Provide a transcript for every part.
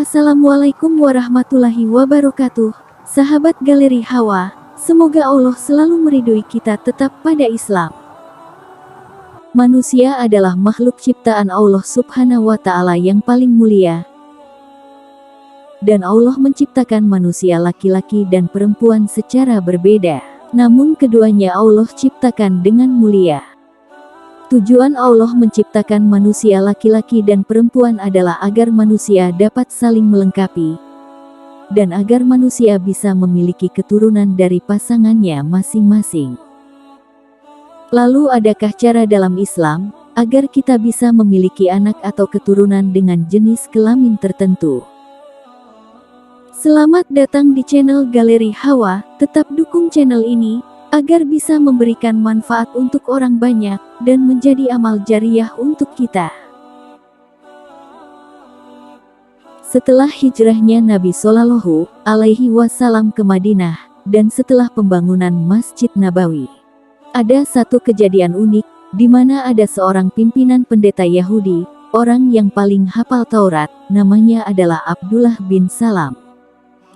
Assalamualaikum warahmatullahi wabarakatuh. Sahabat Galeri Hawa, semoga Allah selalu meridhoi kita tetap pada Islam. Manusia adalah makhluk ciptaan Allah Subhanahu wa Ta'ala yang paling mulia. Dan Allah menciptakan manusia laki-laki dan perempuan secara berbeda. Namun keduanya Allah ciptakan dengan mulia. Tujuan Allah menciptakan manusia laki-laki dan perempuan adalah agar manusia dapat saling melengkapi, dan agar manusia bisa memiliki keturunan dari pasangannya masing-masing. Lalu adakah cara dalam Islam, agar kita bisa memiliki anak atau keturunan dengan jenis kelamin tertentu? Selamat datang di channel Galeri Hawa, tetap dukung channel ini, agar bisa memberikan manfaat untuk orang banyak, dan menjadi amal jariyah untuk kita. Setelah hijrahnya Nabi Shallallahu Alaihi Wasallam ke Madinah, dan setelah pembangunan Masjid Nabawi, ada satu kejadian unik, di mana ada seorang pimpinan pendeta Yahudi, orang yang paling hafal Taurat, namanya adalah Abdullah bin Salam.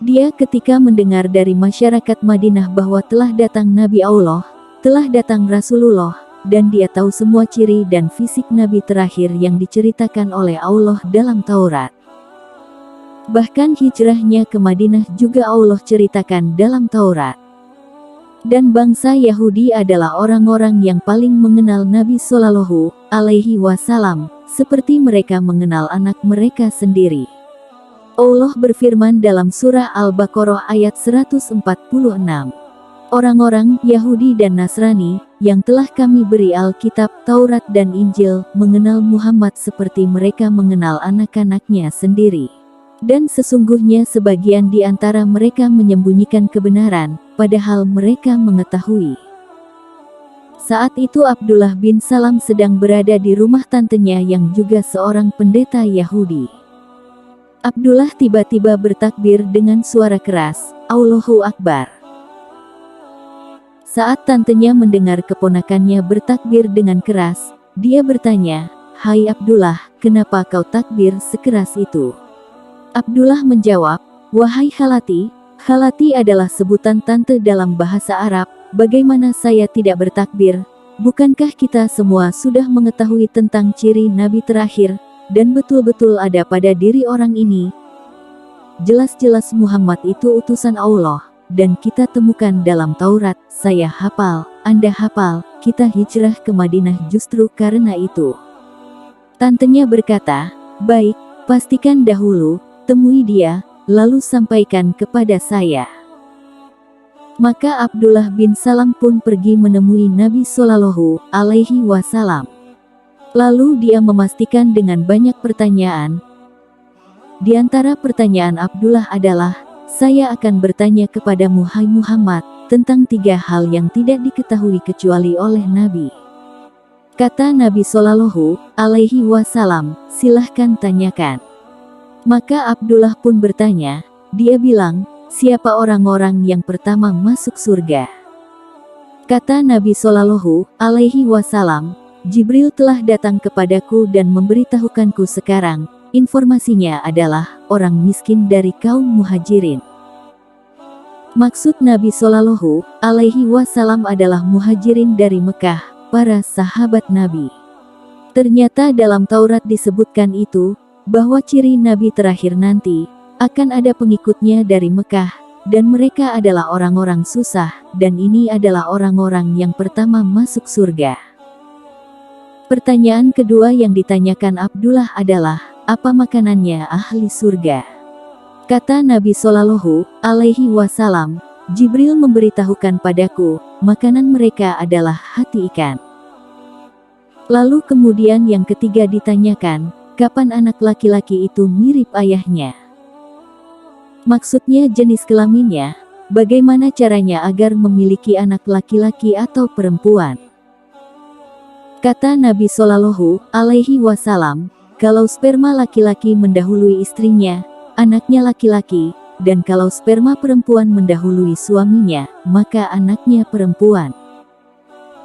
Dia ketika mendengar dari masyarakat Madinah bahwa telah datang Nabi Allah, telah datang Rasulullah, dan dia tahu semua ciri dan fisik Nabi terakhir yang diceritakan oleh Allah dalam Taurat. Bahkan hijrahnya ke Madinah juga Allah ceritakan dalam Taurat. Dan bangsa Yahudi adalah orang-orang yang paling mengenal Nabi Shallallahu Alaihi Wasallam, seperti mereka mengenal anak mereka sendiri. Allah berfirman dalam surah Al-Baqarah ayat 146. Orang-orang Yahudi dan Nasrani, yang telah kami beri Alkitab, Taurat dan Injil, mengenal Muhammad seperti mereka mengenal anak-anaknya sendiri. Dan sesungguhnya sebagian di antara mereka menyembunyikan kebenaran, padahal mereka mengetahui. Saat itu Abdullah bin Salam sedang berada di rumah tantenya yang juga seorang pendeta Yahudi. Abdullah tiba-tiba bertakbir dengan suara keras, Allahu Akbar. Saat tantenya mendengar keponakannya bertakbir dengan keras, dia bertanya, "Hai Abdullah, kenapa kau takbir sekeras itu?" Abdullah menjawab, "Wahai Khalati," Khalati adalah sebutan tante dalam bahasa Arab, "bagaimana saya tidak bertakbir? Bukankah kita semua sudah mengetahui tentang ciri Nabi terakhir, dan betul-betul ada pada diri orang ini? Jelas-jelas Muhammad itu utusan Allah, dan kita temukan dalam Taurat, saya hafal, Anda hafal, kita hijrah ke Madinah justru karena itu." Tantenya berkata, "Baik, pastikan dahulu, temui dia, lalu sampaikan kepada saya." Maka Abdullah bin Salam pun pergi menemui Nabi Shallallahu Alaihi Wasallam. Lalu dia memastikan dengan banyak pertanyaan. Di antara pertanyaan Abdullah adalah, "Saya akan bertanya kepadamu hai Muhammad, tentang 3 hal yang tidak diketahui kecuali oleh Nabi." Kata Nabi Shallallahu Alaihi Wasallam, "Silahkan tanyakan." Maka Abdullah pun bertanya, dia bilang, "Siapa orang-orang yang pertama masuk surga?" Kata Nabi Shallallahu Alaihi Wasallam, "Jibril telah datang kepadaku dan memberitahukanku sekarang, informasinya adalah orang miskin dari kaum muhajirin." Maksud Nabi Shallallahu Alaihi Wasallam adalah muhajirin dari Mekah, para sahabat Nabi. Ternyata dalam Taurat disebutkan itu, bahwa ciri Nabi terakhir nanti, akan ada pengikutnya dari Mekah, dan mereka adalah orang-orang susah, dan ini adalah orang-orang yang pertama masuk surga. Pertanyaan kedua yang ditanyakan Abdullah adalah, apa makanannya ahli surga? Kata Nabi Shallallahu Alaihi Wasallam, "Jibril memberitahukan padaku, makanan mereka adalah hati ikan." Lalu kemudian yang ketiga ditanyakan, kapan anak laki-laki itu mirip ayahnya? Maksudnya jenis kelaminnya, bagaimana caranya agar memiliki anak laki-laki atau perempuan? Kata Nabi Shallallahu Alaihi Wasallam, kalau sperma laki-laki mendahului istrinya, anaknya laki-laki, dan kalau sperma perempuan mendahului suaminya, maka anaknya perempuan.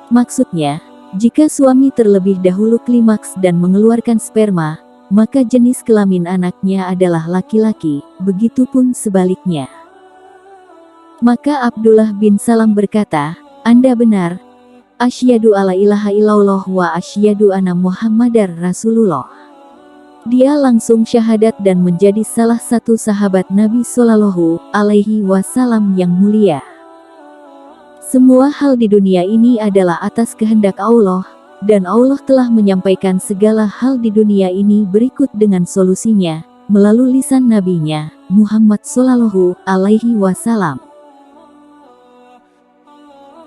Maksudnya, jika suami terlebih dahulu klimaks dan mengeluarkan sperma, maka jenis kelamin anaknya adalah laki-laki, begitupun sebaliknya. Maka Abdullah bin Salam berkata, "Anda benar. Asyhadu alla ilaha illallah wa asyhadu anna Muhammadar Rasulullah." Dia langsung syahadat dan menjadi salah satu sahabat Nabi Shallallahu Alaihi Wasallam yang mulia. Semua hal di dunia ini adalah atas kehendak Allah, dan Allah telah menyampaikan segala hal di dunia ini berikut dengan solusinya, melalui lisan nabinya, Muhammad Shallallahu Alaihi Wasallam.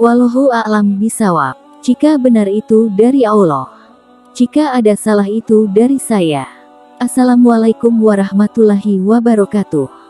Wallahu a'lam bishawab. Jika benar itu dari Allah, jika ada salah itu dari saya. Assalamualaikum warahmatullahi wabarakatuh.